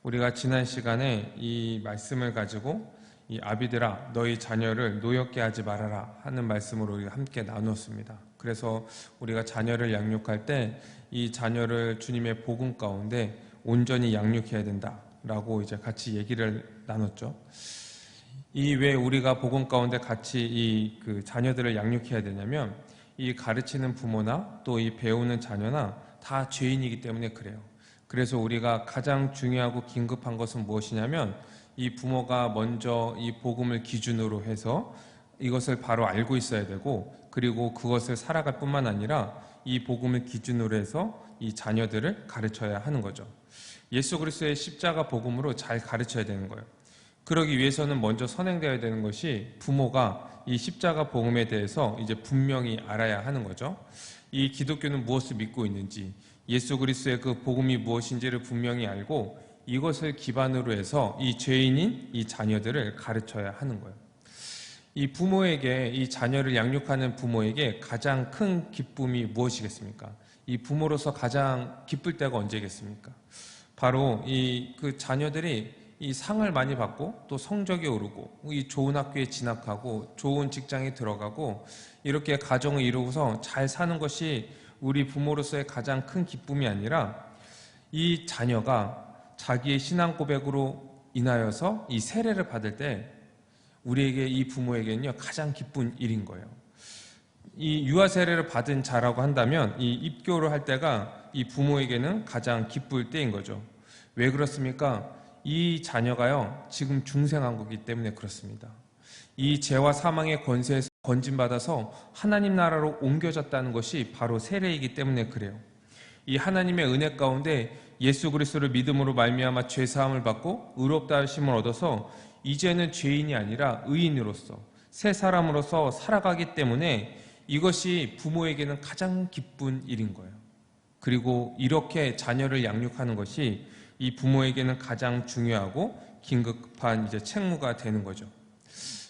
우리가 지난 시간에 이 말씀을 가지고 이 아비들아 너희 자녀를 노엽게 하지 말아라 하는 말씀으로 우리가 함께 나누었습니다. 그래서 우리가 자녀를 양육할 때 이 자녀를 주님의 복음 가운데 온전히 양육해야 된다라고 이제 같이 얘기를 나눴죠. 이 왜 우리가 복음 가운데 같이 그 자녀들을 양육해야 되냐면 이 가르치는 부모나 또 이 배우는 자녀나 다 죄인이기 때문에 그래요. 그래서 우리가 가장 중요하고 긴급한 것은 무엇이냐면 이 부모가 먼저 이 복음을 기준으로 해서 이것을 바로 알고 있어야 되고, 그리고 그것을 살아갈 뿐만 아니라 이 복음을 기준으로 해서 이 자녀들을 가르쳐야 하는 거죠. 예수 그리스도의 십자가 복음으로 잘 가르쳐야 되는 거예요. 그러기 위해서는 먼저 선행되어야 되는 것이 부모가 이 십자가 복음에 대해서 이제 분명히 알아야 하는 거죠. 이 기독교는 무엇을 믿고 있는지, 예수 그리스도의 그 복음이 무엇인지를 분명히 알고 이것을 기반으로 해서 이 죄인인 이 자녀들을 가르쳐야 하는 거예요. 이 부모에게, 이 자녀를 양육하는 부모에게 가장 큰 기쁨이 무엇이겠습니까? 이 부모로서 가장 기쁠 때가 언제겠습니까? 바로 그 자녀들이 이 상을 많이 받고 또 성적이 오르고 이 좋은 학교에 진학하고 좋은 직장에 들어가고 이렇게 가정을 이루고서 잘 사는 것이 우리 부모로서의 가장 큰 기쁨이 아니라 이 자녀가 자기의 신앙 고백으로 인하여서 이 세례를 받을 때 우리에게, 이 부모에게는요 가장 기쁜 일인 거예요. 이 유아 세례를 받은 자라고 한다면 이 입교를 할 때가 이 부모에게는 가장 기쁠 때인 거죠. 왜 그렇습니까? 이 자녀가요 지금 중생한 거기 때문에 그렇습니다. 이 죄와 사망의 권세에서 건진받아서 하나님 나라로 옮겨졌다는 것이 바로 세례이기 때문에 그래요. 이 하나님의 은혜 가운데 예수 그리스도를 믿음으로 말미암아 죄 사함을 받고 의롭다 하심을 얻어서 이제는 죄인이 아니라 의인으로서 새 사람으로서 살아가기 때문에 이것이 부모에게는 가장 기쁜 일인 거예요. 그리고 이렇게 자녀를 양육하는 것이 이 부모에게는 가장 중요하고 긴급한 이제 책무가 되는 거죠.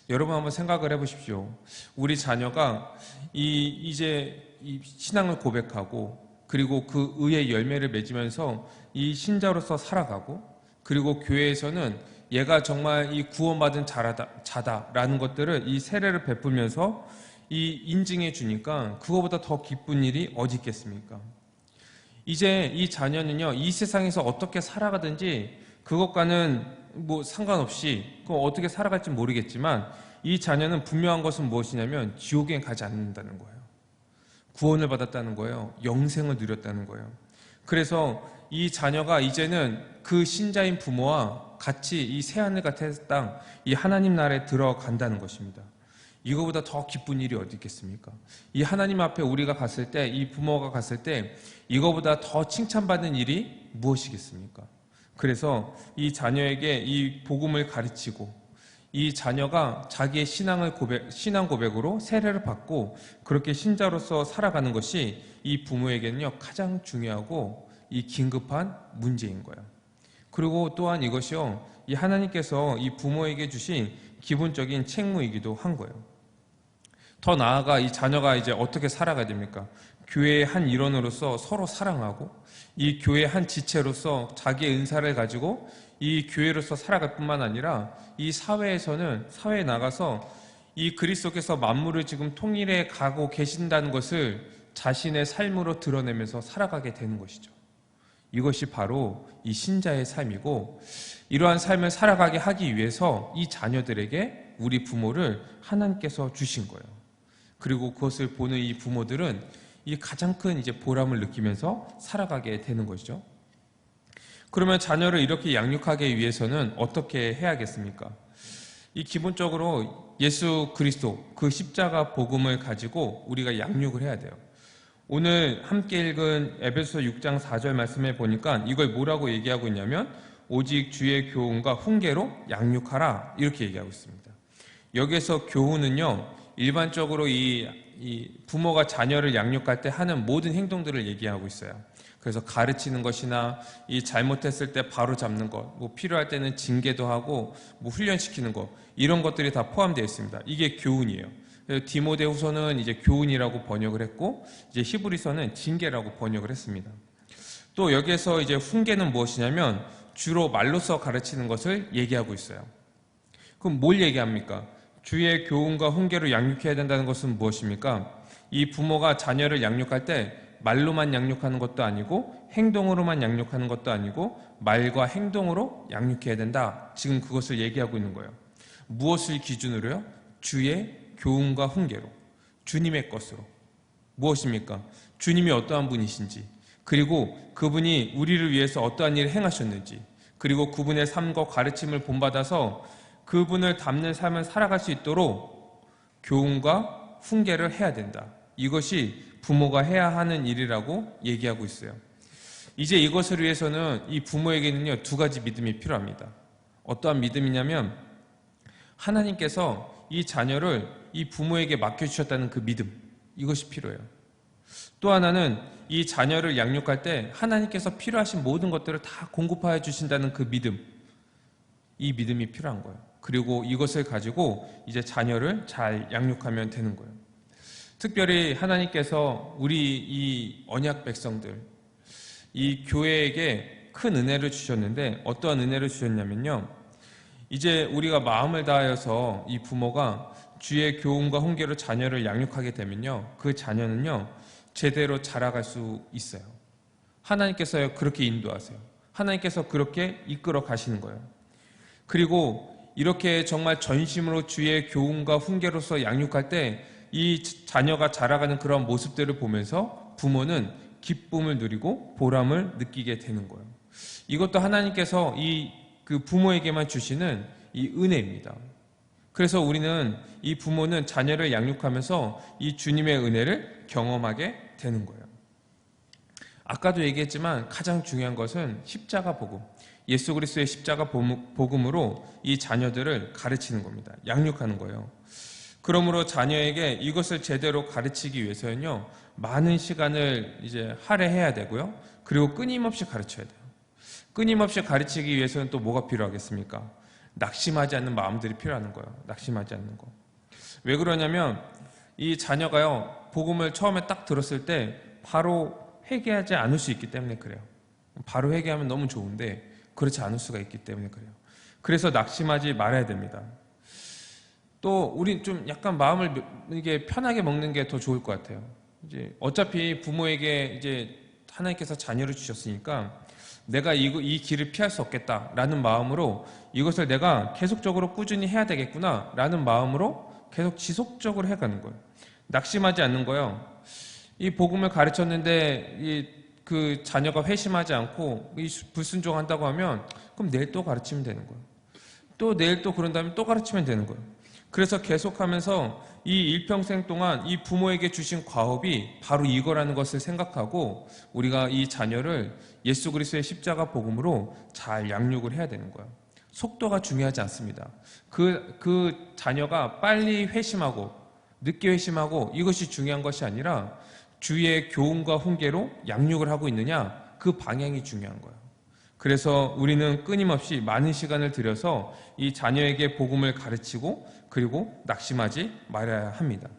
여러분 한번 생각을 해보십시오. 우리 자녀가 이제 이 신앙을 고백하고 그리고 그 의의 열매를 맺으면서 이 신자로서 살아가고, 그리고 교회에서는 얘가 정말 이 구원받은 자다라는 것들을 이 세례를 베풀면서 이 인증해 주니까 그거보다 더 기쁜 일이 어디 있겠습니까? 이제 이 자녀는요 이 세상에서 어떻게 살아가든지 그것과는 뭐 상관없이 어떻게 살아갈지 모르겠지만 이 자녀는 분명한 것은 무엇이냐면 지옥에 가지 않는다는 거예요. 구원을 받았다는 거예요. 영생을 누렸다는 거예요. 그래서 이 자녀가 이제는 그 신자인 부모와 같이 이 새하늘 같은 땅, 이 하나님 나라에 들어간다는 것입니다. 이거보다 더 기쁜 일이 어디 있겠습니까? 이 하나님 앞에 우리가 갔을 때, 이 부모가 갔을 때 이거보다 더 칭찬받는 일이 무엇이겠습니까? 그래서 이 자녀에게 이 복음을 가르치고 이 자녀가 자기의 신앙 고백으로 세례를 받고 그렇게 신자로서 살아가는 것이 이 부모에게는요 가장 중요하고 이 긴급한 문제인 거예요. 그리고 또한 이것이요 이 하나님께서 이 부모에게 주신 기본적인 책무이기도 한 거예요. 더 나아가 이 자녀가 이제 어떻게 살아가야 됩니까? 교회의 한 일원으로서 서로 사랑하고 이 교회의 한 지체로서 자기의 은사를 가지고 이 교회로서 살아갈 뿐만 아니라 이 사회에 나가서 이 그리스도께서 만물을 지금 통일해 가고 계신다는 것을 자신의 삶으로 드러내면서 살아가게 되는 것이죠. 이것이 바로 이 신자의 삶이고, 이러한 삶을 살아가게 하기 위해서 이 자녀들에게 우리 부모를 하나님께서 주신 거예요. 그리고 그것을 보는 이 부모들은 이 가장 큰 이제 보람을 느끼면서 살아가게 되는 것이죠. 그러면 자녀를 이렇게 양육하기 위해서는 어떻게 해야겠습니까? 이 기본적으로 예수 그리스도 그 십자가 복음을 가지고 우리가 양육을 해야 돼요. 오늘 함께 읽은 에베소서 6장 4절 말씀에 보니까 이걸 뭐라고 얘기하고 있냐면 오직 주의 교훈과 훈계로 양육하라 이렇게 얘기하고 있습니다. 여기에서 교훈은요 일반적으로 이 부모가 자녀를 양육할 때 하는 모든 행동들을 얘기하고 있어요. 그래서 가르치는 것이나 이 잘못했을 때 바로 잡는 것, 뭐 필요할 때는 징계도 하고 뭐 훈련시키는 것, 이런 것들이 다 포함되어 있습니다. 이게 교훈이에요. 디모데후서는 이제 교훈이라고 번역을 했고 이제 히브리서는 징계라고 번역을 했습니다. 또 여기에서 이제 훈계는 무엇이냐면 주로 말로써 가르치는 것을 얘기하고 있어요. 그럼 뭘 얘기합니까? 주의 교훈과 훈계로 양육해야 된다는 것은 무엇입니까? 이 부모가 자녀를 양육할 때 말로만 양육하는 것도 아니고 행동으로만 양육하는 것도 아니고 말과 행동으로 양육해야 된다. 지금 그것을 얘기하고 있는 거예요. 무엇을 기준으로요? 주의 교훈과 훈계로, 주님의 것으로. 무엇입니까? 주님이 어떠한 분이신지, 그리고 그분이 우리를 위해서 어떠한 일을 행하셨는지, 그리고 그분의 삶과 가르침을 본받아서 그분을 닮는 삶을 살아갈 수 있도록 교훈과 훈계를 해야 된다. 이것이 부모가 해야 하는 일이라고 얘기하고 있어요. 이제 이것을 위해서는 이 부모에게는요, 두 가지 믿음이 필요합니다. 어떠한 믿음이냐면 하나님께서 이 자녀를 이 부모에게 맡겨주셨다는 그 믿음, 이것이 필요해요. 또 하나는 이 자녀를 양육할 때 하나님께서 필요하신 모든 것들을 다 공급하여 주신다는 그 믿음, 이 믿음이 필요한 거예요. 그리고 이것을 가지고 이제 자녀를 잘 양육하면 되는 거예요. 특별히 하나님께서 우리 이 언약 백성들, 이 교회에게 큰 은혜를 주셨는데 어떠한 은혜를 주셨냐면요, 이제 우리가 마음을 다하여서 이 부모가 주의 교훈과 훈계로 자녀를 양육하게 되면요, 그 자녀는요 제대로 자라갈 수 있어요. 하나님께서 그렇게 인도하세요. 하나님께서 그렇게 이끌어 가시는 거예요. 그리고 이렇게 정말 전심으로 주의 교훈과 훈계로서 양육할 때 이 자녀가 자라가는 그런 모습들을 보면서 부모는 기쁨을 누리고 보람을 느끼게 되는 거예요. 이것도 하나님께서 그 부모에게만 주시는 이 은혜입니다. 그래서 우리는 이 부모는 자녀를 양육하면서 이 주님의 은혜를 경험하게 되는 거예요. 아까도 얘기했지만 가장 중요한 것은 십자가 복음, 예수 그리스도의 십자가 복음으로 이 자녀들을 가르치는 겁니다. 양육하는 거예요. 그러므로 자녀에게 이것을 제대로 가르치기 위해서는요, 많은 시간을 이제 할애해야 되고요. 그리고 끊임없이 가르쳐야 돼요. 끊임없이 가르치기 위해서는 또 뭐가 필요하겠습니까? 낙심하지 않는 마음들이 필요한 거예요. 낙심하지 않는 거. 왜 그러냐면 이 자녀가요, 복음을 처음에 딱 들었을 때 바로 회개하지 않을 수 있기 때문에 그래요. 바로 회개하면 너무 좋은데 그렇지 않을 수가 있기 때문에 그래요. 그래서 낙심하지 말아야 됩니다. 또 우린 좀 약간 마음을 이게 편하게 먹는 게 더 좋을 것 같아요. 이제 어차피 부모에게 이제 하나님께서 자녀를 주셨으니까 내가 이 길을 피할 수 없겠다라는 마음으로 이것을 내가 계속적으로 꾸준히 해야 되겠구나라는 마음으로 계속 지속적으로 해가는 거예요. 낙심하지 않는 거예요. 이 복음을 가르쳤는데 그 자녀가 회심하지 않고 불순종한다고 하면 그럼 내일 또 가르치면 되는 거예요. 또 내일 또 그런 다음에 또 가르치면 되는 거예요. 그래서 계속하면서 이 일평생 동안 이 부모에게 주신 과업이 바로 이거라는 것을 생각하고 우리가 이 자녀를 예수 그리스도의 십자가 복음으로 잘 양육을 해야 되는 거예요. 속도가 중요하지 않습니다. 그 자녀가 빨리 회심하고 늦게 회심하고 이것이 중요한 것이 아니라 주의 교훈과 훈계로 양육을 하고 있느냐, 그 방향이 중요한 거예요. 그래서 우리는 끊임없이 많은 시간을 들여서 이 자녀에게 복음을 가르치고 그리고 낙심하지 말아야 합니다.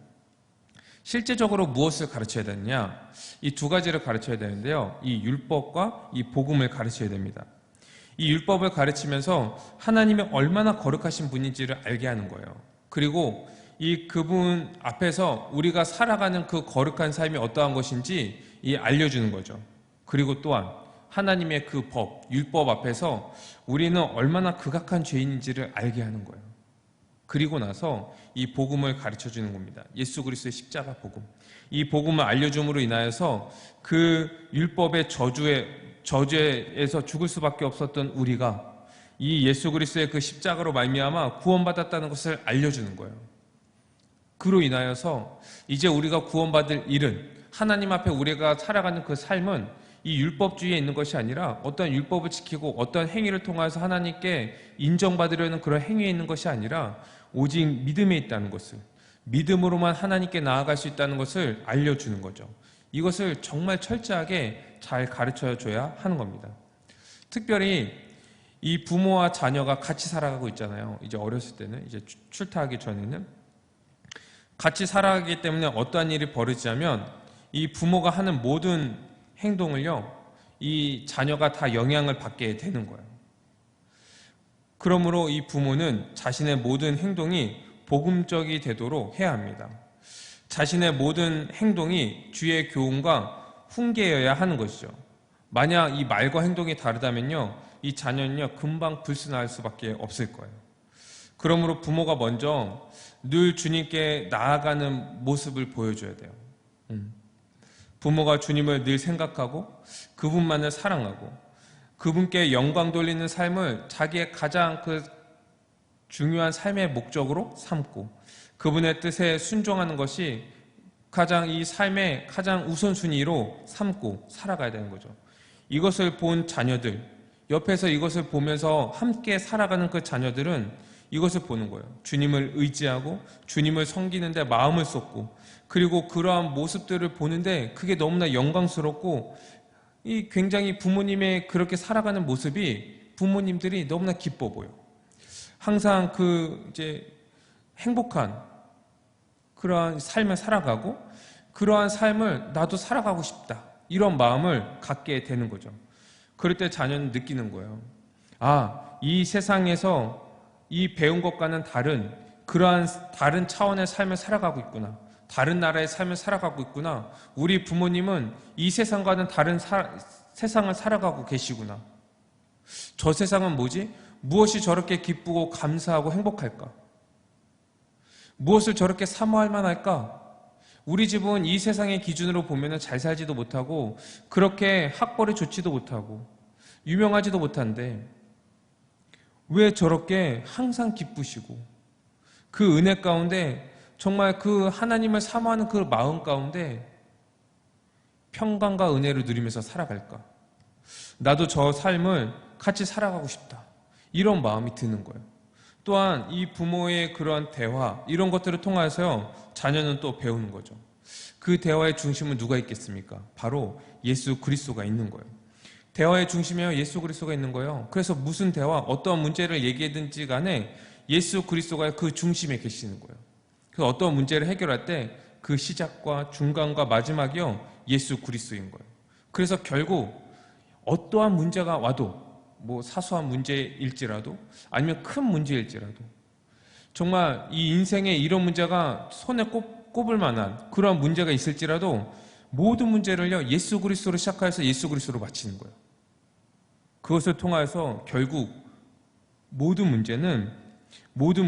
실제적으로 무엇을 가르쳐야 되느냐? 이 두 가지를 가르쳐야 되는데요. 이 율법과 이 복음을 가르쳐야 됩니다. 이 율법을 가르치면서 하나님이 얼마나 거룩하신 분인지를 알게 하는 거예요. 그리고 그분 앞에서 우리가 살아가는 그 거룩한 삶이 어떠한 것인지 알려주는 거죠. 그리고 또한 하나님의 그 법, 율법 앞에서 우리는 얼마나 극악한 죄인인지를 알게 하는 거예요. 그리고 나서 이 복음을 가르쳐주는 겁니다. 예수 그리스도의 십자가 복음. 이 복음을 알려줌으로 인하여서 그 율법의 저주에서 죽을 수밖에 없었던 우리가 이 예수 그리스도의 그 십자가로 말미암아 구원받았다는 것을 알려주는 거예요. 그로 인하여서 이제 우리가 구원받을 일은 하나님 앞에 우리가 살아가는 그 삶은 이 율법주의에 있는 것이 아니라 어떤 율법을 지키고 어떤 행위를 통해서 하나님께 인정받으려는 그런 행위에 있는 것이 아니라 오직 믿음에 있다는 것을, 믿음으로만 하나님께 나아갈 수 있다는 것을 알려주는 거죠. 이것을 정말 철저하게 잘 가르쳐줘야 하는 겁니다. 특별히 이 부모와 자녀가 같이 살아가고 있잖아요. 이제 어렸을 때는, 이제 출타하기 전에는 같이 살아가기 때문에 어떠한 일이 벌어지냐면 이 부모가 하는 모든 행동을요, 이 자녀가 다 영향을 받게 되는 거예요. 그러므로 이 부모는 자신의 모든 행동이 복음적이 되도록 해야 합니다. 자신의 모든 행동이 주의 교훈과 훈계여야 하는 것이죠. 만약 이 말과 행동이 다르다면요, 이 자녀는요 금방 불순할 수밖에 없을 거예요. 그러므로 부모가 먼저 늘 주님께 나아가는 모습을 보여줘야 돼요. 부모가 주님을 늘 생각하고 그분만을 사랑하고 그분께 영광 돌리는 삶을 자기의 가장 중요한 삶의 목적으로 삼고 그분의 뜻에 순종하는 것이 가장 이 삶의 가장 우선순위로 삼고 살아가야 되는 거죠. 이것을 본 자녀들, 옆에서 이것을 보면서 함께 살아가는 그 자녀들은 이것을 보는 거예요. 주님을 의지하고 주님을 섬기는 데 마음을 쏟고 그리고 그러한 모습들을 보는데 그게 너무나 영광스럽고 이 굉장히 부모님의 그렇게 살아가는 모습이 부모님들이 너무나 기뻐 보여. 항상 이제 행복한 그러한 삶을 살아가고 그러한 삶을 나도 살아가고 싶다. 이런 마음을 갖게 되는 거죠. 그럴 때 자녀는 느끼는 거예요. 아, 이 세상에서 이 배운 것과는 그러한 다른 차원의 삶을 살아가고 있구나. 다른 나라의 삶을 살아가고 있구나. 우리 부모님은 이 세상과는 다른 세상을 살아가고 계시구나. 저 세상은 뭐지? 무엇이 저렇게 기쁘고 감사하고 행복할까? 무엇을 저렇게 사모할 만할까? 우리 집은 이 세상의 기준으로 보면 잘 살지도 못하고 그렇게 학벌이 좋지도 못하고 유명하지도 못한데 왜 저렇게 항상 기쁘시고 그 은혜 가운데 정말 그 하나님을 사모하는 그 마음 가운데 평강과 은혜를 누리면서 살아갈까? 나도 저 삶을 같이 살아가고 싶다. 이런 마음이 드는 거예요. 또한 이 부모의 그러한 대화 이런 것들을 통해서 자녀는 또 배우는 거죠. 그 대화의 중심은 누가 있겠습니까? 바로 예수 그리스도가 있는 거예요. 대화의 중심에 예수 그리스도가 있는 거예요. 그래서 무슨 대화, 어떤 문제를 얘기하든지 간에 예수 그리스도가 그 중심에 계시는 거예요. 그래서 어떤 문제를 해결할 때 그 시작과 중간과 마지막이요 예수 그리스도인 거예요. 그래서 결국 어떠한 문제가 와도 뭐 사소한 문제일지라도 아니면 큰 문제일지라도 정말 이 인생에 이런 문제가 손에 꼽을 만한 그런 문제가 있을지라도 모든 문제를요 예수 그리스도로 시작해서 예수 그리스도로 마치는 거예요. 그것을 통해서 결국 모든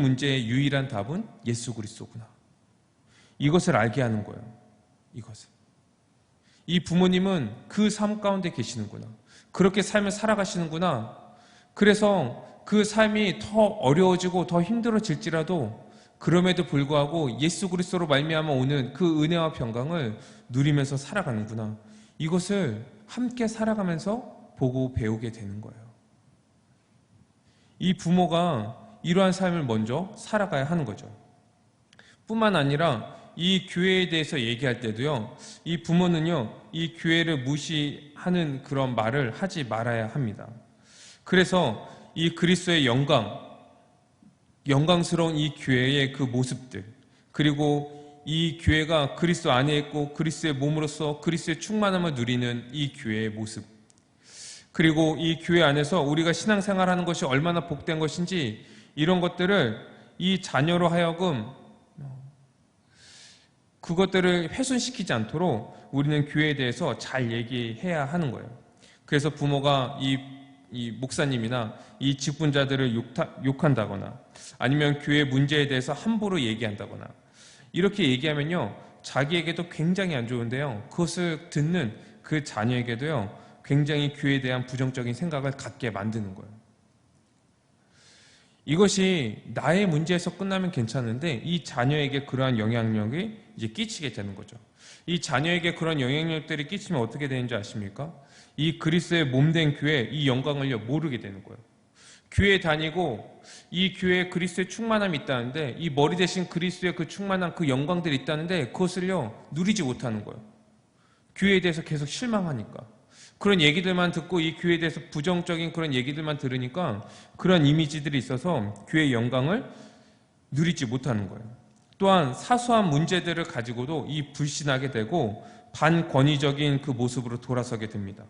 문제의 유일한 답은 예수 그리스도구나. 이것을 알게 하는 거예요. 이것을. 이 부모님은 그 삶 가운데 계시는구나. 그렇게 삶을 살아가시는구나. 그래서 그 삶이 더 어려워지고 더 힘들어질지라도 그럼에도 불구하고 예수 그리스도로 말미암아 오는 그 은혜와 평강을 누리면서 살아가는구나. 이것을 함께 살아가면서 보고 배우게 되는 거예요. 이 부모가 이러한 삶을 먼저 살아가야 하는 거죠. 뿐만 아니라 이 교회에 대해서 얘기할 때도요, 이 부모는요, 이 교회를 무시하는 그런 말을 하지 말아야 합니다. 그래서 이 그리스도의 영광스러운 이 교회의 그 모습들, 그리고 이 교회가 그리스도 안에 있고 그리스도의 몸으로서 그리스도의 충만함을 누리는 이 교회의 모습, 그리고 이 교회 안에서 우리가 신앙생활하는 것이 얼마나 복된 것인지 이런 것들을 이 자녀로 하여금 그것들을 훼손시키지 않도록 우리는 교회에 대해서 잘 얘기해야 하는 거예요. 그래서 부모가 이 목사님이나 이 직분자들을 욕한다거나 아니면 교회 문제에 대해서 함부로 얘기한다거나 이렇게 얘기하면요 자기에게도 굉장히 안 좋은데요 그것을 듣는 그 자녀에게도요 굉장히 교회에 대한 부정적인 생각을 갖게 만드는 거예요. 이것이 나의 문제에서 끝나면 괜찮은데 이 자녀에게 그러한 영향력이 이제 끼치게 되는 거죠. 이 자녀에게 그런 영향력들이 끼치면 어떻게 되는지 아십니까? 이 그리스도의 몸된 교회 이 영광을 모르게 되는 거예요. 교회 다니고 이 교회에 그리스도의 충만함이 있다는데 이 머리 대신 그리스도의 그 충만한 그 영광들이 있다는데 그것을요 누리지 못하는 거예요. 교회에 대해서 계속 실망하니까. 그런 얘기들만 듣고 이 교회에 대해서 부정적인 그런 얘기들만 들으니까 그런 이미지들이 있어서 교회의 영광을 누리지 못하는 거예요. 또한 사소한 문제들을 가지고도 이 불신하게 되고 반권위적인 그 모습으로 돌아서게 됩니다.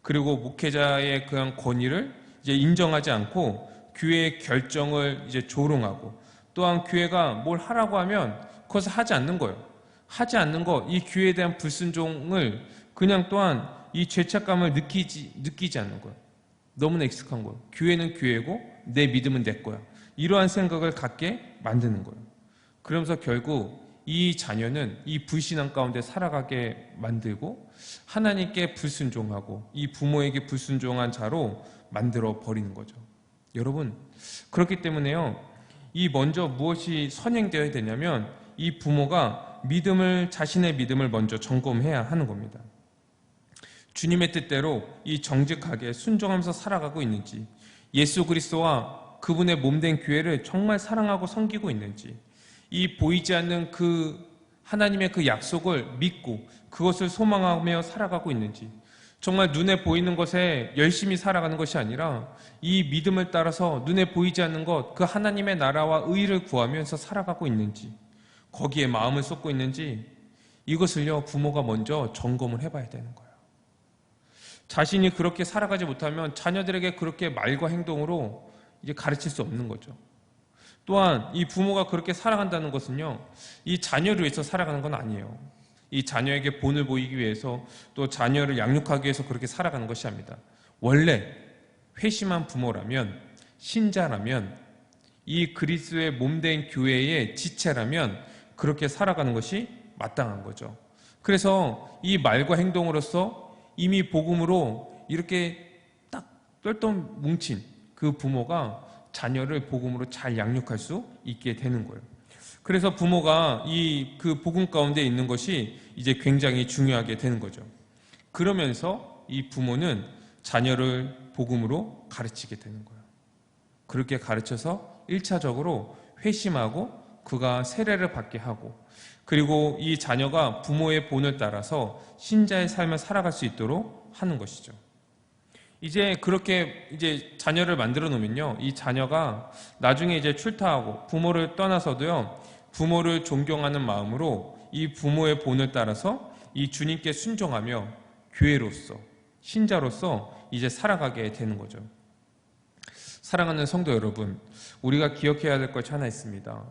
그리고 목회자의 그런 권위를 이제 인정하지 않고 교회의 결정을 이제 조롱하고, 또한 교회가 뭘 하라고 하면 그것을 하지 않는 거예요. 하지 않는 거, 이 교회에 대한 불순종을 그냥 또한 이 죄책감을 느끼지 않는 거예요. 너무나 익숙한 거예요. 교회는 교회고 내 믿음은 내 거야. 이러한 생각을 갖게 만드는 거예요. 그러면서 결국 이 자녀는 이 불신앙 가운데 살아가게 만들고 하나님께 불순종하고 이 부모에게 불순종한 자로 만들어 버리는 거죠. 여러분, 그렇기 때문에요, 이 먼저 무엇이 선행되어야 되냐면 이 부모가 자신의 믿음을 먼저 점검해야 하는 겁니다. 주님의 뜻대로 이 정직하게 순종하면서 살아가고 있는지, 예수 그리스도와 그분의 몸된 교회를 정말 사랑하고 섬기고 있는지, 이 보이지 않는 그 하나님의 그 약속을 믿고 그것을 소망하며 살아가고 있는지, 정말 눈에 보이는 것에 열심히 살아가는 것이 아니라 이 믿음을 따라서 눈에 보이지 않는 것, 그 하나님의 나라와 의를 구하면서 살아가고 있는지, 거기에 마음을 쏟고 있는지, 이것을요 부모가 먼저 점검을 해봐야 되는 거예요. 자신이 그렇게 살아가지 못하면 자녀들에게 그렇게 말과 행동으로 이제 가르칠 수 없는 거죠. 또한 이 부모가 그렇게 살아간다는 것은요, 이 자녀를 위해서 살아가는 건 아니에요. 이 자녀에게 본을 보이기 위해서, 또 자녀를 양육하기 위해서 그렇게 살아가는 것이 아닙니다. 원래 회심한 부모라면, 신자라면, 이 그리스도의 몸된 교회의 지체라면 그렇게 살아가는 것이 마땅한 거죠. 그래서 이 말과 행동으로서 이미 복음으로 이렇게 딱 똘똘 뭉친 그 부모가 자녀를 복음으로 잘 양육할 수 있게 되는 거예요. 그래서 부모가 그 복음 가운데 있는 것이 이제 굉장히 중요하게 되는 거죠. 그러면서 이 부모는 자녀를 복음으로 가르치게 되는 거예요. 그렇게 가르쳐서 1차적으로 회심하고 그가 세례를 받게 하고, 그리고 이 자녀가 부모의 본을 따라서 신자의 삶을 살아갈 수 있도록 하는 것이죠. 이제 그렇게 이제 자녀를 만들어 놓으면요, 이 자녀가 나중에 이제 출타하고 부모를 떠나서도요, 부모를 존경하는 마음으로 이 부모의 본을 따라서 이 주님께 순종하며 교회로서, 신자로서 이제 살아가게 되는 거죠. 사랑하는 성도 여러분, 우리가 기억해야 될 것이 하나 있습니다.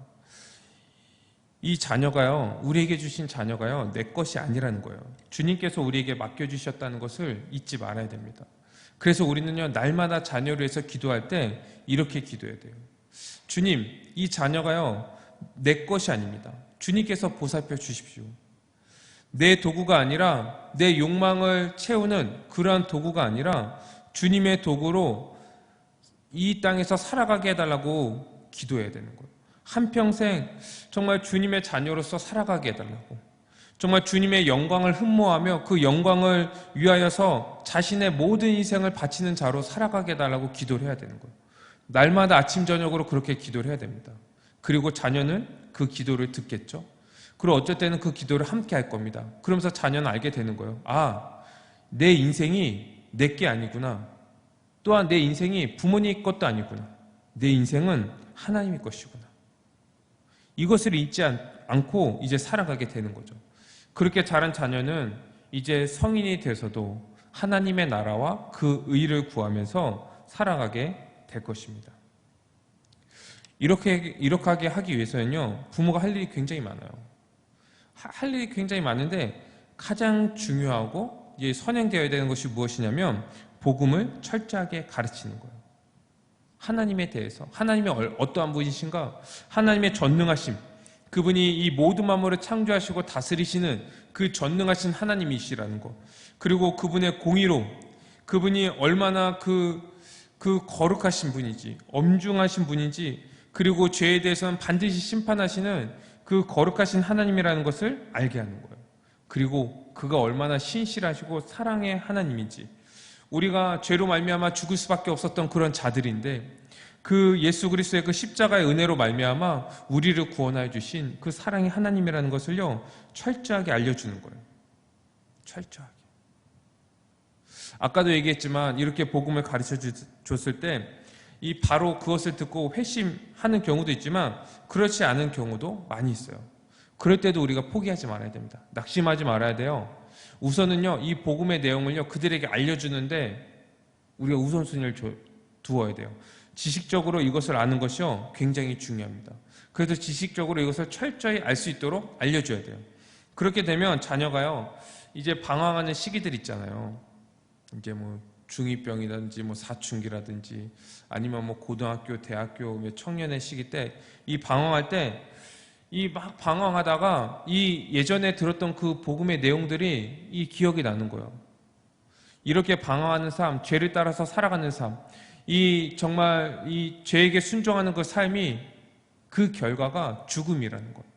이 자녀가요, 우리에게 주신 자녀가요, 내 것이 아니라는 거예요. 주님께서 우리에게 맡겨주셨다는 것을 잊지 말아야 됩니다. 그래서 우리는요, 날마다 자녀를 위해서 기도할 때 이렇게 기도해야 돼요. 주님, 이 자녀가요, 내 것이 아닙니다. 주님께서 보살펴 주십시오. 내 도구가 아니라, 내 욕망을 채우는 그러한 도구가 아니라 주님의 도구로 이 땅에서 살아가게 해달라고 기도해야 되는 거예요. 한평생 정말 주님의 자녀로서 살아가게 해달라고, 정말 주님의 영광을 흠모하며 그 영광을 위하여서 자신의 모든 인생을 바치는 자로 살아가게 해달라고 기도를 해야 되는 거예요. 날마다 아침 저녁으로 그렇게 기도를 해야 됩니다. 그리고 자녀는 그 기도를 듣겠죠. 그리고 어쩔 때는 그 기도를 함께 할 겁니다. 그러면서 자녀는 알게 되는 거예요. 아, 내 인생이 내 게 아니구나. 또한 내 인생이 부모님 것도 아니구나. 내 인생은 하나님의 것이구나. 이것을 잊지 않고 이제 살아가게 되는 거죠. 그렇게 자란 자녀는 이제 성인이 돼서도 하나님의 나라와 그 의를 구하면서 살아가게 될 것입니다. 이렇게 하기 위해서는요, 부모가 할 일이 굉장히 많아요. 할 일이 굉장히 많은데 가장 중요하고 이제 선행되어야 되는 것이 무엇이냐면 복음을 철저하게 가르치는 거예요. 하나님에 대해서, 하나님이 어떠한 분이신가, 하나님의 전능하심, 그분이 이 모든 만물을 창조하시고 다스리시는 그 전능하신 하나님이시라는 것, 그리고 그분의 공의로, 그분이 얼마나 그 거룩하신 분인지, 엄중하신 분인지, 그리고 죄에 대해서는 반드시 심판하시는 그 거룩하신 하나님이라는 것을 알게 하는 거예요. 그리고 그가 얼마나 신실하시고 사랑의 하나님인지, 우리가 죄로 말미암아 죽을 수밖에 없었던 그런 자들인데 그 예수 그리스도의 그 십자가의 은혜로 말미암아 우리를 구원하여 주신 그 사랑의 하나님이라는 것을요, 철저하게 알려주는 거예요. 철저하게. 아까도 얘기했지만 이렇게 복음을 가르쳐 줬을 때 이 바로 그것을 듣고 회심하는 경우도 있지만 그렇지 않은 경우도 많이 있어요. 그럴 때도 우리가 포기하지 말아야 됩니다. 낙심하지 말아야 돼요. 우선은요, 이 복음의 내용을요, 그들에게 알려주는데 우리가 우선순위를 줘요. 두어야 돼요. 지식적으로 이것을 아는 것이요 굉장히 중요합니다. 그래서 지식적으로 이것을 철저히 알 수 있도록 알려줘야 돼요. 그렇게 되면 자녀가요 이제 방황하는 시기들 있잖아요. 이제 뭐 중2병이라든지 뭐 사춘기라든지 아니면 뭐 고등학교, 대학교, 청년의 시기 때 이 방황할 때 이 막 방황하다가 이 예전에 들었던 그 복음의 내용들이 이 기억이 나는 거예요. 이렇게 방황하는 삶, 죄를 따라서 살아가는 삶, 이 정말 이 죄에게 순종하는 그 삶이 그 결과가 죽음이라는 거예요.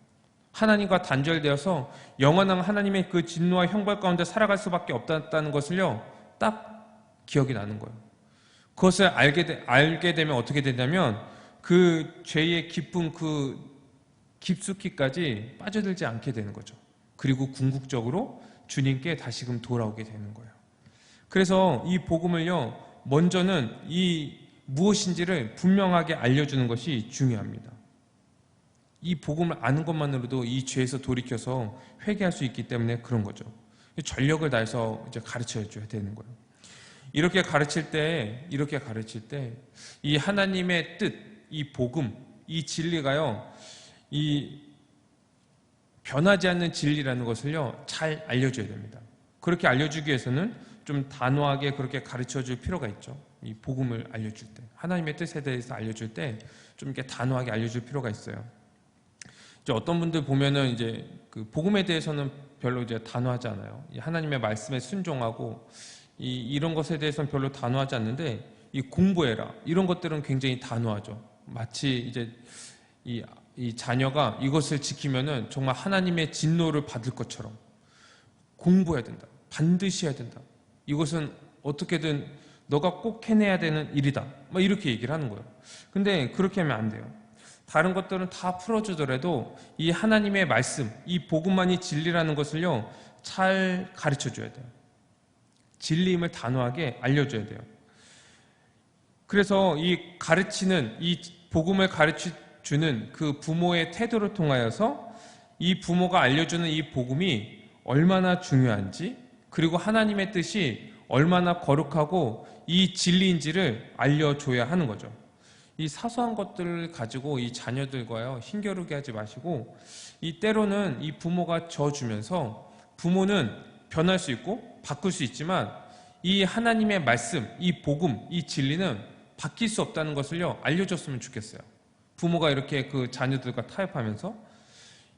하나님과 단절되어서 영원한 하나님의 그 진노와 형벌 가운데 살아갈 수밖에 없다는 것을요 딱 기억이 나는 거예요. 그것을 알게 되면 어떻게 되냐면 그 죄의 깊은 그 깊숙이까지 빠져들지 않게 되는 거죠. 그리고 궁극적으로 주님께 다시금 돌아오게 되는 거예요. 그래서 이 복음을요 먼저는 이 무엇인지를 분명하게 알려주는 것이 중요합니다. 이 복음을 아는 것만으로도 이 죄에서 돌이켜서 회개할 수 있기 때문에 그런 거죠. 전력을 다해서 이제 가르쳐 줘야 되는 거예요. 이렇게 가르칠 때 이 하나님의 뜻, 이 복음, 이 진리가요, 이 변하지 않는 진리라는 것을요 잘 알려줘야 됩니다. 그렇게 알려주기 위해서는 좀 단호하게 그렇게 가르쳐 줄 필요가 있죠. 이 복음을 알려줄 때, 하나님의 뜻에 대해서 알려줄 때 좀 이렇게 단호하게 알려줄 필요가 있어요. 이제 어떤 분들 보면은 이제 그 복음에 대해서는 별로 이제 단호하지 않아요. 이 하나님의 말씀에 순종하고 이런 것에 대해서는 별로 단호하지 않는데 이 공부해라 이런 것들은 굉장히 단호하죠. 마치 이제 이 자녀가 이것을 지키면은 정말 하나님의 진노를 받을 것처럼 공부해야 된다. 반드시 해야 된다. 이것은 어떻게든 너가 꼭 해내야 되는 일이다. 막 이렇게 얘기를 하는 거예요. 근데 그렇게 하면 안 돼요. 다른 것들은 다 풀어주더라도 이 하나님의 말씀, 이 복음만이 진리라는 것을요 잘 가르쳐줘야 돼요. 진리임을 단호하게 알려줘야 돼요. 그래서 이 가르치는, 이 복음을 가르쳐주는 그 부모의 태도를 통하여서 이 부모가 알려주는 이 복음이 얼마나 중요한지, 그리고 하나님의 뜻이 얼마나 거룩하고 이 진리인지를 알려줘야 하는 거죠. 이 사소한 것들을 가지고 이 자녀들과요 힘겨루게 하지 마시고, 이 때로는 이 부모가 져주면서 부모는 변할 수 있고 바꿀 수 있지만 이 하나님의 말씀, 이 복음, 이 진리는 바뀔 수 없다는 것을요 알려줬으면 좋겠어요. 부모가 이렇게 그 자녀들과 타협하면서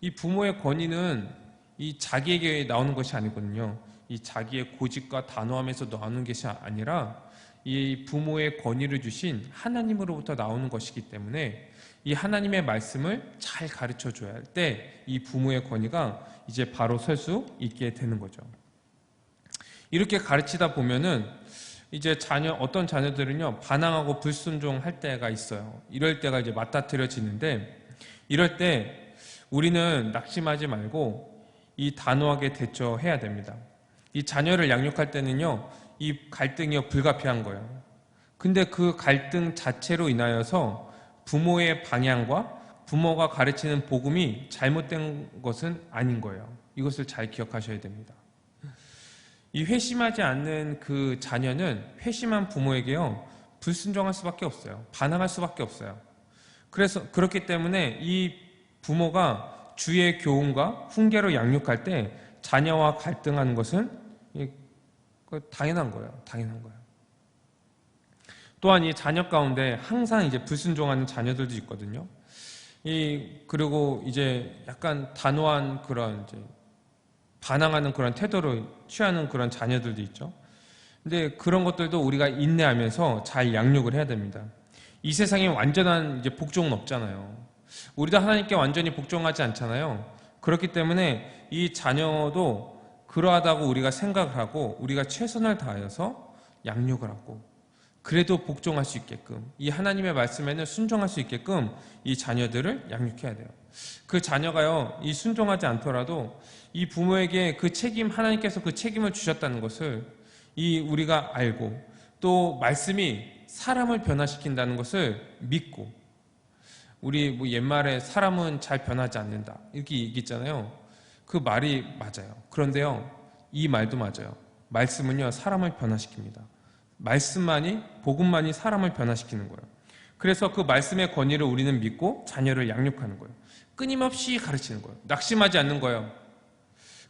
이 부모의 권위는 이 자기에게 나오는 것이 아니거든요. 이 자기의 고집과 단호함에서 나오는 것이 아니라 이 부모의 권위를 주신 하나님으로부터 나오는 것이기 때문에 이 하나님의 말씀을 잘 가르쳐 줘야 할 때 이 부모의 권위가 이제 바로 설 수 있게 되는 거죠. 이렇게 가르치다 보면은 이제 어떤 자녀들은요 반항하고 불순종할 때가 있어요. 이럴 때가 이제 맞닥뜨려지는데, 이럴 때 우리는 낙심하지 말고 이 단호하게 대처해야 됩니다. 이 자녀를 양육할 때는요 이 갈등이 불가피한 거예요. 근데 그 갈등 자체로 인하여서 부모의 방향과 부모가 가르치는 복음이 잘못된 것은 아닌 거예요. 이것을 잘 기억하셔야 됩니다. 이 회심하지 않는 그 자녀는 회심한 부모에게요 불순종할 수밖에 없어요. 반항할 수밖에 없어요. 그래서 그렇기 때문에 이 부모가 주의 교훈과 훈계로 양육할 때 자녀와 갈등하는 것은 당연한 거예요. 당연한 거예요. 또한 이 자녀 가운데 항상 이제 불순종하는 자녀들도 있거든요. 그리고 이제 약간 단호한 그런 이제 반항하는 그런 태도를 취하는 그런 자녀들도 있죠. 근데 그런 것들도 우리가 인내하면서 잘 양육을 해야 됩니다. 이 세상에 완전한 이제 복종은 없잖아요. 우리도 하나님께 완전히 복종하지 않잖아요. 그렇기 때문에 이 자녀도 그러하다고 우리가 생각을 하고 우리가 최선을 다하여서 양육을 하고, 그래도 복종할 수 있게끔, 이 하나님의 말씀에는 순종할 수 있게끔 이 자녀들을 양육해야 돼요. 그 자녀가요 이 순종하지 않더라도 이 부모에게 그 책임, 하나님께서 그 책임을 주셨다는 것을 우리가 알고, 또 말씀이 사람을 변화시킨다는 것을 믿고, 우리 뭐 옛말에 사람은 잘 변하지 않는다 이렇게 얘기했잖아요. 그 말이 맞아요. 그런데요 이 말도 맞아요. 말씀은요 사람을 변화시킵니다. 말씀만이, 복음만이 사람을 변화시키는 거예요. 그래서 그 말씀의 권위를 우리는 믿고 자녀를 양육하는 거예요. 끊임없이 가르치는 거예요. 낙심하지 않는 거예요.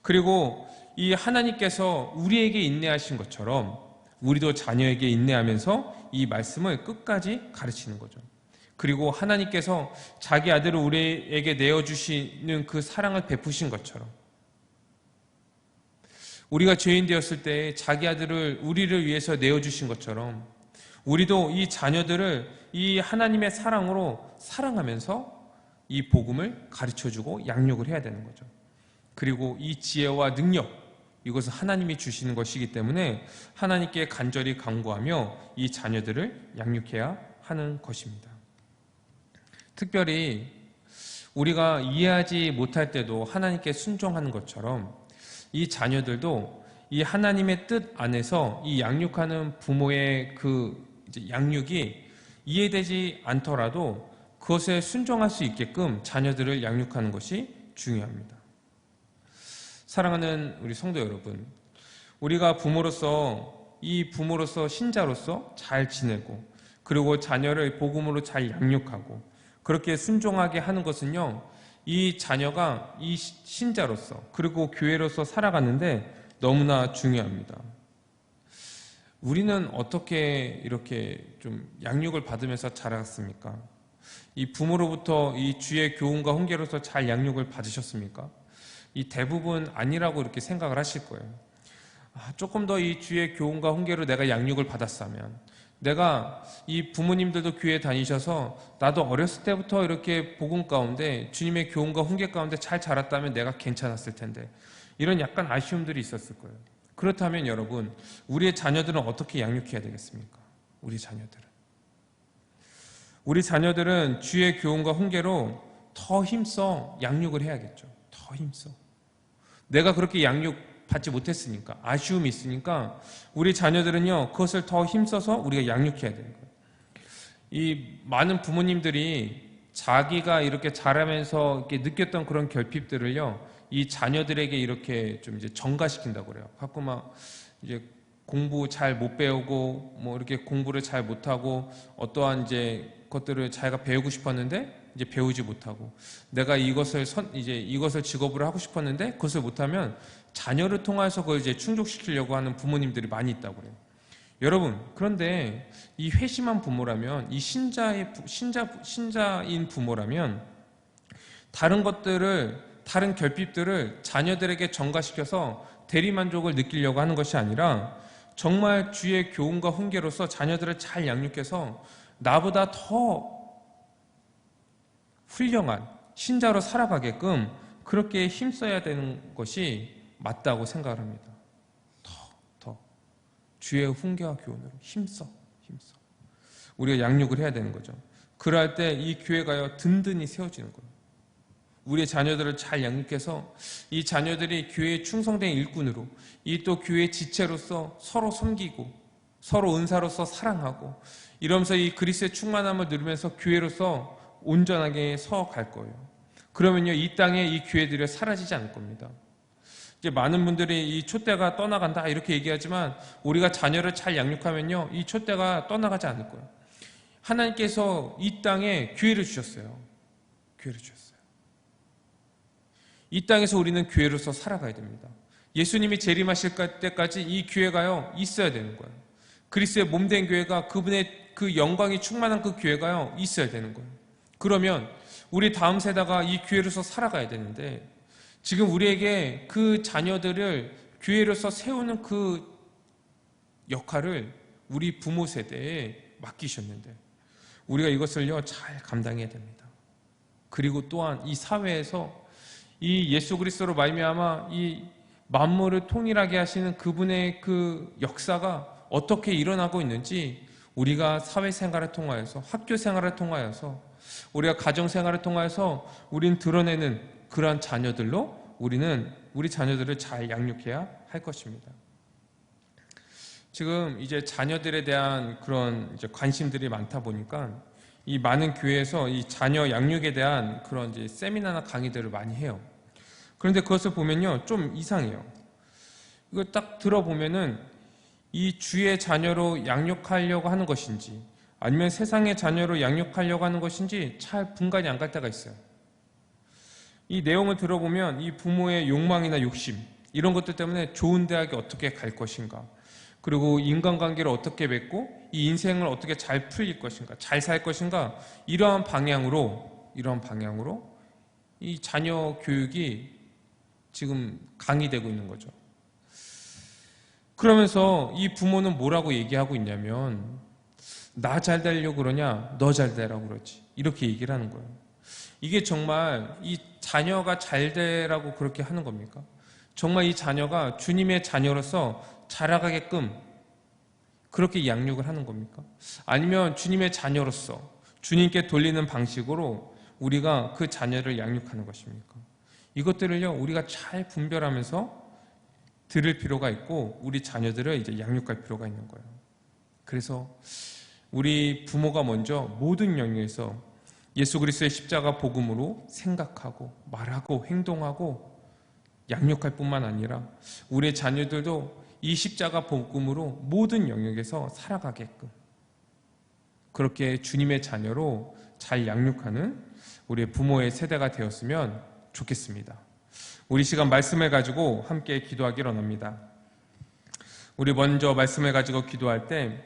그리고 이 하나님께서 우리에게 인내하신 것처럼 우리도 자녀에게 인내하면서 이 말씀을 끝까지 가르치는 거죠. 그리고 하나님께서 자기 아들을 우리에게 내어주시는 그 사랑을 베푸신 것처럼 우리가 죄인 되었을 때 자기 아들을 우리를 위해서 내어주신 것처럼 우리도 이 자녀들을 이 하나님의 사랑으로 사랑하면서 이 복음을 가르쳐주고 양육을 해야 되는 거죠. 그리고 이 지혜와 능력, 이것은 하나님이 주시는 것이기 때문에 하나님께 간절히 간구하며 이 자녀들을 양육해야 하는 것입니다. 특별히 우리가 이해하지 못할 때도 하나님께 순종하는 것처럼 이 자녀들도 이 하나님의 뜻 안에서 이 양육하는 부모의 그 양육이 이해되지 않더라도 그것에 순종할 수 있게끔 자녀들을 양육하는 것이 중요합니다. 사랑하는 우리 성도 여러분, 우리가 부모로서 신자로서 잘 지내고 그리고 자녀를 복음으로 잘 양육하고 그렇게 순종하게 하는 것은요, 이 자녀가 이 신자로서 그리고 교회로서 살아가는데 너무나 중요합니다. 우리는 어떻게 이렇게 좀 양육을 받으면서 자랐습니까? 이 부모로부터 이 주의 교훈과 훈계로서 잘 양육을 받으셨습니까? 이 대부분 아니라고 이렇게 생각을 하실 거예요. 조금 더 이 주의 교훈과 훈계로 내가 양육을 받았다면, 내가 이 부모님들도 교회 다니셔서 나도 어렸을 때부터 이렇게 복음 가운데 주님의 교훈과 훈계 가운데 잘 자랐다면 내가 괜찮았을 텐데, 이런 약간 아쉬움들이 있었을 거예요. 그렇다면 여러분, 우리의 자녀들은 어떻게 양육해야 되겠습니까? 우리 자녀들은 주의 교훈과 훈계로 더 힘써 양육을 해야겠죠. 더 힘써. 내가 그렇게 양육받지 못했으니까, 아쉬움이 있으니까 우리 자녀들은요, 그것을 더 힘써서 우리가 양육해야 되는 거예요. 이 많은 부모님들이 자기가 이렇게 자라면서 이렇게 느꼈던 그런 결핍들을요, 이 자녀들에게 이렇게 좀 이제 전가시킨다고 그래요. 자꾸 막 이제 공부 잘 못 배우고 뭐 이렇게 공부를 잘 못하고 어떠한 이제 것들을 자기가 배우고 싶었는데 이제 배우지 못하고, 내가 이것을 직업으로 하고 싶었는데 그것을 못하면 자녀를 통해서 그걸 이제 충족시키려고 하는 부모님들이 많이 있다고 그래요. 여러분, 그런데 이 회심한 부모라면, 이 신자인 부모라면 다른 결핍들을 자녀들에게 전가시켜서 대리만족을 느끼려고 하는 것이 아니라 정말 주의 교훈과 훈계로서 자녀들을 잘 양육해서 나보다 더 훌륭한 신자로 살아가게끔 그렇게 힘써야 되는 것이 맞다고 생각을 합니다. 더 주의 훈계와 교훈으로 힘써 우리가 양육을 해야 되는 거죠. 그럴 때 이 교회가요, 든든히 세워지는 거예요. 우리의 자녀들을 잘 양육해서 이 자녀들이 교회에 충성된 일꾼으로, 이 또 교회의 지체로서 서로 섬기고 서로 은사로서 사랑하고 이러면서 이 그리스도의 충만함을 누리면서 교회로서 온전하게 서갈 거예요. 그러면요, 이 땅에 이 교회들이 사라지지 않을 겁니다. 이제 많은 분들이 이 촛대가 떠나간다 이렇게 얘기하지만 우리가 자녀를 잘 양육하면요, 이 촛대가 떠나가지 않을 거예요. 하나님께서 이 땅에 교회를 주셨어요. 이 땅에서 우리는 교회로서 살아가야 됩니다. 예수님이 재림하실 때까지 이 교회가요, 있어야 되는 거예요. 그리스도의 몸된 교회가, 그분의 그 영광이 충만한 그 교회가요, 있어야 되는 거예요. 그러면 우리 다음 세대가 이 교회로서 살아가야 되는데, 지금 우리에게 그 자녀들을 교회로서 세우는 그 역할을 우리 부모 세대에 맡기셨는데 우리가 이것을요, 잘 감당해야 됩니다. 그리고 또한 이 사회에서 이 예수 그리스도로 말미암아 이 만물을 통일하게 하시는 그분의 그 역사가 어떻게 일어나고 있는지 우리가 사회생활을 통하여서, 학교 생활을 통하여서, 우리가 가정생활을 통하여서 우린 드러내는 그러한 자녀들로 우리는 우리 자녀들을 잘 양육해야 할 것입니다. 지금 이제 자녀들에 대한 그런 이제 관심들이 많다 보니까 이 많은 교회에서 이 자녀 양육에 대한 그런 이제 세미나나 강의들을 많이 해요. 그런데 그것을 보면요, 좀 이상해요. 이거 딱 들어보면은 이 주의 자녀로 양육하려고 하는 것인지 아니면 세상의 자녀로 양육하려고 하는 것인지 잘 분간이 안 갈 때가 있어요. 이 내용을 들어보면 이 부모의 욕망이나 욕심 이런 것들 때문에 좋은 대학에 어떻게 갈 것인가, 그리고 인간관계를 어떻게 맺고 이 인생을 어떻게 잘 풀릴 것인가, 잘 살 것인가, 이러한 방향으로 이 자녀 교육이 지금 강의되고 있는 거죠. 그러면서 이 부모는 뭐라고 얘기하고 있냐면 나 잘 되려고 그러냐, 너 잘 되라고 그러지, 이렇게 얘기를 하는 거예요. 이게 정말 이 자녀가 잘 되라고 그렇게 하는 겁니까? 정말 이 자녀가 주님의 자녀로서 자라가게끔 그렇게 양육을 하는 겁니까? 아니면 주님의 자녀로서 주님께 돌리는 방식으로 우리가 그 자녀를 양육하는 것입니까? 이것들을요, 우리가 잘 분별하면서 들을 필요가 있고 우리 자녀들을 이제 양육할 필요가 있는 거예요. 그래서 우리 부모가 먼저 모든 영역에서 예수 그리스도의 십자가 복음으로 생각하고 말하고 행동하고 양육할 뿐만 아니라 우리의 자녀들도 이 십자가 복음으로 모든 영역에서 살아가게끔 그렇게 주님의 자녀로 잘 양육하는 우리의 부모의 세대가 되었으면 좋겠습니다. 우리 시간 말씀을 가지고 함께 기도하기로 합니다. 우리 먼저 말씀을 가지고 기도할 때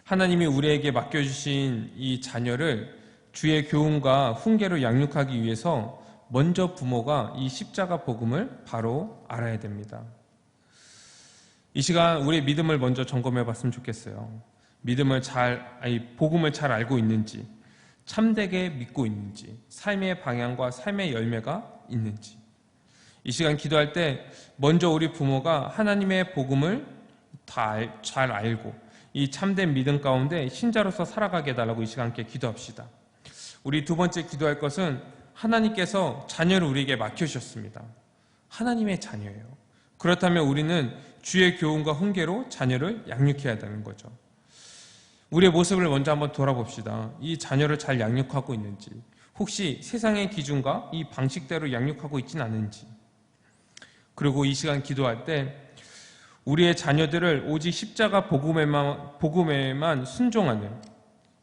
하나님이 우리에게 맡겨주신 이 자녀를 주의 교훈과 훈계로 양육하기 위해서 먼저 부모가 이 십자가 복음을 바로 알아야 됩니다. 이 시간 우리의 믿음을 먼저 점검해 봤으면 좋겠어요. 복음을 잘 알고 있는지, 참되게 믿고 있는지, 삶의 방향과 삶의 열매가 있는지. 이 시간 기도할 때 먼저 우리 부모가 하나님의 복음을 잘 알고 이 참된 믿음 가운데 신자로서 살아가게 해달라고 이 시간 함께 기도합시다. 우리 두 번째 기도할 것은 하나님께서 자녀를 우리에게 맡겨주셨습니다. 하나님의 자녀예요. 그렇다면 우리는 주의 교훈과 훈계로 자녀를 양육해야 되는 거죠. 우리의 모습을 먼저 한번 돌아봅시다. 이 자녀를 잘 양육하고 있는지, 혹시 세상의 기준과 이 방식대로 양육하고 있지는 않은지. 그리고 이 시간 기도할 때 우리의 자녀들을 오직 십자가 복음에만 순종하는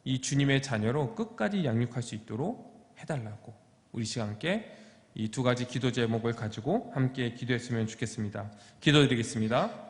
이 주님의 자녀로 끝까지 양육할 수 있도록 해달라고 우리 시간 함께 이 두 가지 기도 제목을 가지고 함께 기도했으면 좋겠습니다. 기도드리겠습니다.